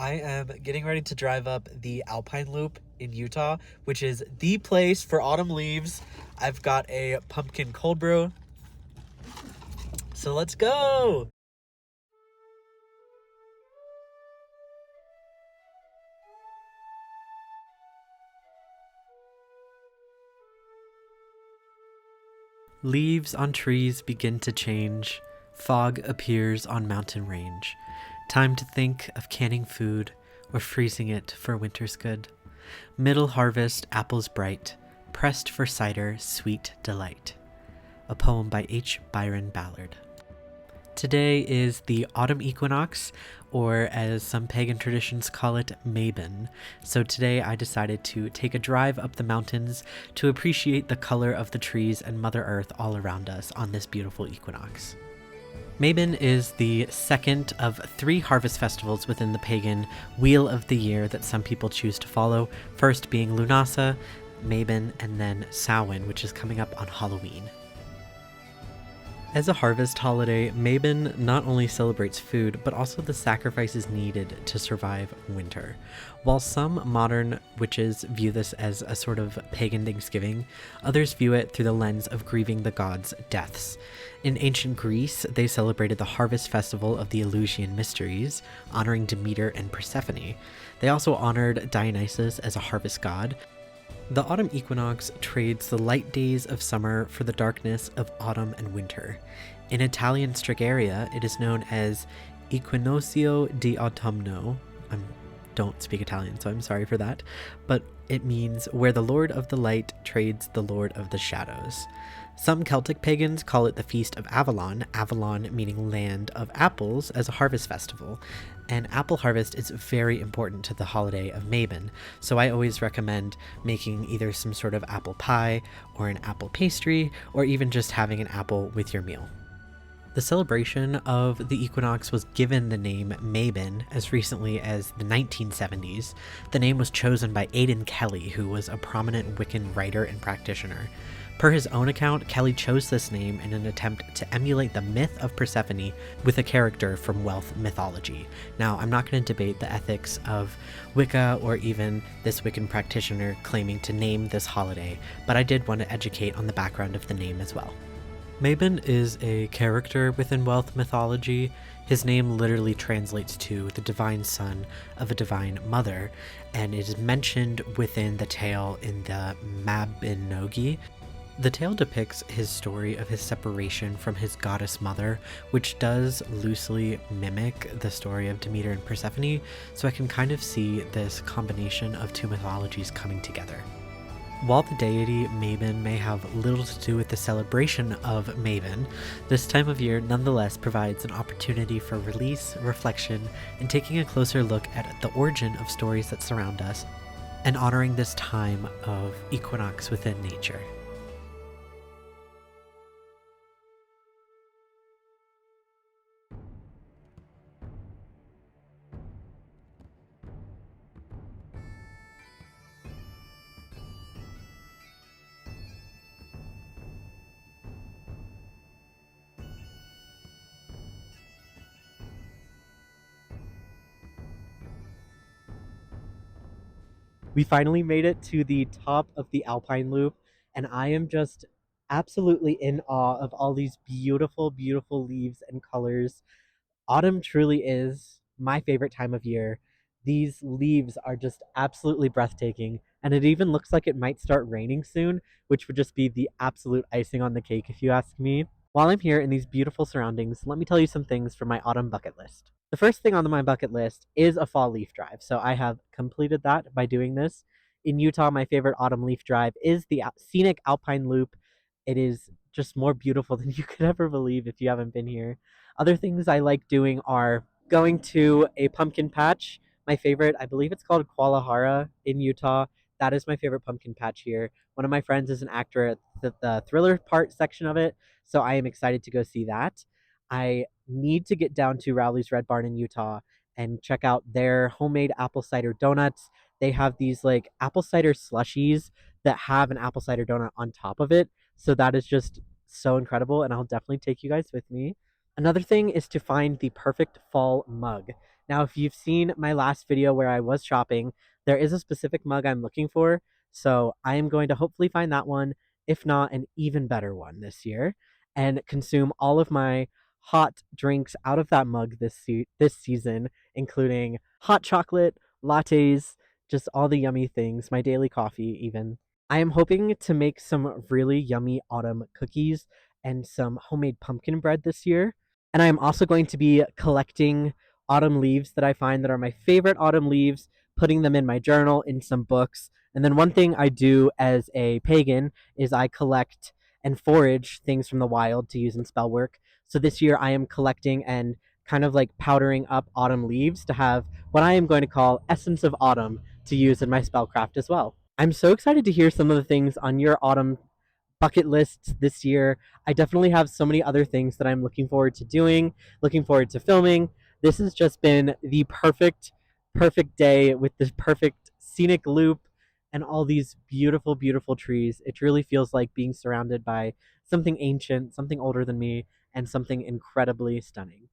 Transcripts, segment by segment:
I am getting ready to drive up the Alpine Loop in Utah, which is the place for autumn leaves. I've got a pumpkin cold brew, so let's go! Leaves on trees begin to change. Fog appears on mountain range. Time to think of canning food or freezing it for winter's good. Middle harvest, apples bright, pressed for cider, sweet delight. A poem by H. Byron Ballard. Today is the autumn equinox, or as some pagan traditions call it, mabon. So today I decided to take a drive up the mountains to appreciate the color of the trees and Mother Earth all around us on this beautiful equinox. Mabon is the second of 3 harvest festivals within the pagan Wheel of the Year that some people choose to follow, first being Lunasa, Mabon, and then Samhain, which is coming up on Halloween. As a harvest holiday, Mabon not only celebrates food, but also the sacrifices needed to survive winter. While some modern witches view this as a sort of pagan Thanksgiving, others view it through the lens of grieving the gods' deaths. In ancient Greece, they celebrated the harvest festival of the Eleusinian Mysteries, honoring Demeter and Persephone. They also honored Dionysus as a harvest god. The autumn equinox trades the light days of summer for the darkness of autumn and winter. In Italian Strigaria, it is known as equinoccio di autunno. I don't speak Italian, so I'm sorry for that, but it means where the Lord of the Light trades the Lord of the Shadows. Some Celtic pagans call it the Feast of Avalon, Avalon meaning land of apples, as a harvest festival. And apple harvest is very important to the holiday of Mabon, so I always recommend making either some sort of apple pie or an apple pastry, or even just having an apple with your meal. The celebration of the equinox was given the name Mabon as recently as the 1970s. The name was chosen by Aidan Kelly, who was a prominent Wiccan writer and practitioner. Per his own account, Kelly chose this name in an attempt to emulate the myth of Persephone with a character from Welsh mythology. Now, I'm not going to debate the ethics of Wicca or even this Wiccan practitioner claiming to name this holiday, but I did want to educate on the background of the name as well. Mabon is a character within Welsh mythology. His name literally translates to the divine son of a divine mother, and it is mentioned within the tale in the Mabinogi. The tale depicts his story of his separation from his goddess mother, which does loosely mimic the story of Demeter and Persephone, so I can kind of see this combination of 2 mythologies coming together. While the deity Mabon may have little to do with the celebration of Mabon, this time of year nonetheless provides an opportunity for release, reflection, and taking a closer look at the origin of stories that surround us, and honoring this time of equinox within nature. We finally made it to the top of the Alpine Loop, and I am just absolutely in awe of all these beautiful, beautiful leaves and colors. Autumn truly is my favorite time of year. These leaves are just absolutely breathtaking, and it even looks like it might start raining soon, which would just be the absolute icing on the cake if you ask me. While I'm here in these beautiful surroundings, let me tell you some things from my autumn bucket list. The first thing on my bucket list is a fall leaf drive, so I have completed that by doing this. In Utah, my favorite autumn leaf drive is the scenic Alpine Loop. It is just more beautiful than you could ever believe if you haven't been here. Other things I like doing are going to a pumpkin patch. My favorite, I believe it's called Qualahara in Utah. That is my favorite pumpkin patch here. One of my friends is an actor at the thriller part section of it, so I am excited to go see that. I need to get down to Rowley's Red Barn in Utah and check out their homemade apple cider donuts. They have these like apple cider slushies that have an apple cider donut on top of it. So that is just so incredible, and I'll definitely take you guys with me. Another thing is to find the perfect fall mug. Now, if you've seen my last video where I was shopping, there is a specific mug I'm looking for, so I am going to hopefully find that one, if not an even better one this year, and consume all of my hot drinks out of that mug this season, including hot chocolate, lattes, just all the yummy things, my daily coffee even. I am hoping to make some really yummy autumn cookies and some homemade pumpkin bread this year. And I am also going to be collecting autumn leaves that I find that are my favorite autumn leaves, putting them in my journal, in some books. And then one thing I do as a pagan is I collect and forage things from the wild to use in spell work. So this year I am collecting and kind of like powdering up autumn leaves to have what I am going to call Essence of Autumn to use in my spellcraft as well. I'm so excited to hear some of the things on your autumn bucket lists this year. I definitely have so many other things that I'm looking forward to doing, looking forward to filming. This has just been the perfect day with this perfect scenic loop and all these beautiful, beautiful trees. It really feels like being surrounded by something ancient, something older than me, and something incredibly stunning.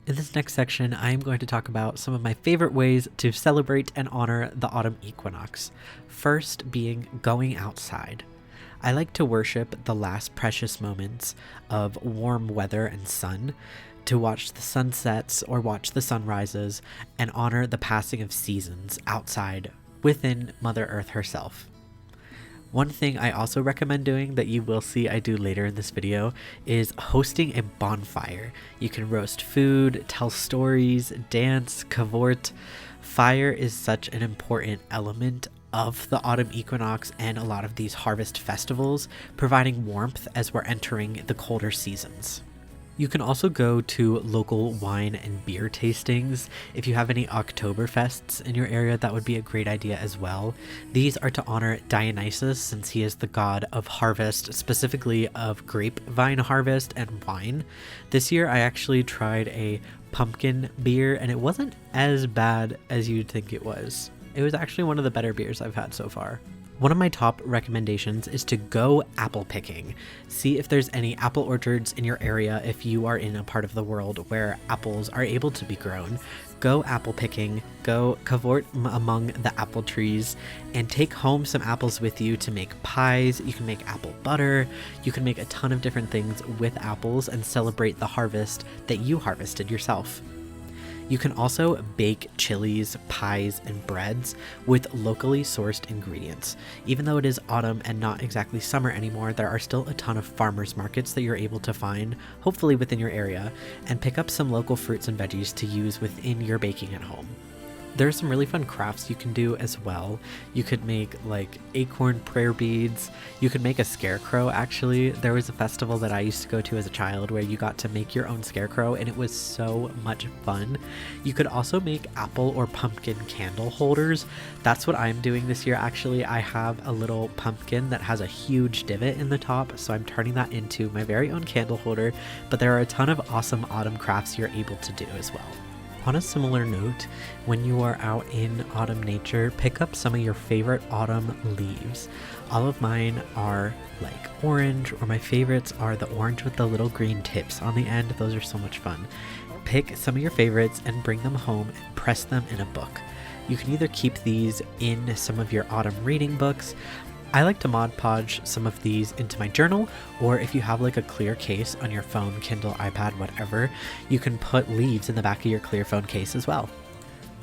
In this next section, I am going to talk about some of my favorite ways to celebrate and honor the autumn equinox. First being going outside. I like to worship the last precious moments of warm weather and sun, to watch the sunsets or watch the sunrises and honor the passing of seasons outside within Mother Earth herself. One thing I also recommend doing that you will see I do later in this video is hosting a bonfire. You can roast food, tell stories, dance, cavort. Fire is such an important element of the autumn equinox and a lot of these harvest festivals, providing warmth as we're entering the colder seasons. You can also go to local wine and beer tastings. If you have any Oktoberfests in your area, that would be a great idea as well. These are to honor Dionysus, since he is the god of harvest, specifically of grapevine harvest and wine. This year I actually tried a pumpkin beer and it wasn't as bad as you'd think it was. It was actually one of the better beers I've had so far. One of my top recommendations is to go apple picking. See if there's any apple orchards in your area if you are in a part of the world where apples are able to be grown. Go apple picking, go cavort among the apple trees, and take home some apples with you to make pies. You can make apple butter. You can make a ton of different things with apples and celebrate the harvest that you harvested yourself. You can also bake chilies, pies, and breads with locally sourced ingredients. Even though it is autumn and not exactly summer anymore, there are still a ton of farmers markets that you're able to find, hopefully within your area, and pick up some local fruits and veggies to use within your baking at home. There are some really fun crafts you can do as well. You could make like acorn prayer beads. You could make a scarecrow actually. There was a festival that I used to go to as a child where you got to make your own scarecrow and it was so much fun. You could also make apple or pumpkin candle holders. That's what I'm doing this year actually. I have a little pumpkin that has a huge divot in the top, so I'm turning that into my very own candle holder, but there are a ton of awesome autumn crafts you're able to do as well. On a similar note, when you are out in autumn nature, pick up some of your favorite autumn leaves. All of mine are like orange, or my favorites are the orange with the little green tips on the end. Those are so much fun. Pick some of your favorites and bring them home and press them in a book. You can either keep these in some of your autumn reading books. I like to Mod Podge some of these into my journal, or if you have like a clear case on your phone, Kindle, iPad, whatever, you can put leaves in the back of your clear phone case as well.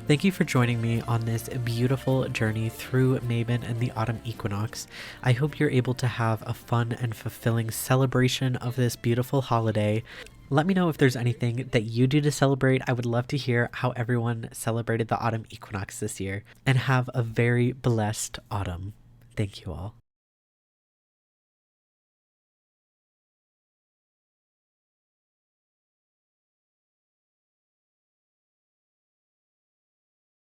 Thank you for joining me on this beautiful journey through Mabon and the autumn equinox. I hope you're able to have a fun and fulfilling celebration of this beautiful holiday. Let me know if there's anything that you do to celebrate. I would love to hear how everyone celebrated the autumn equinox this year, and have a very blessed autumn. Thank you all.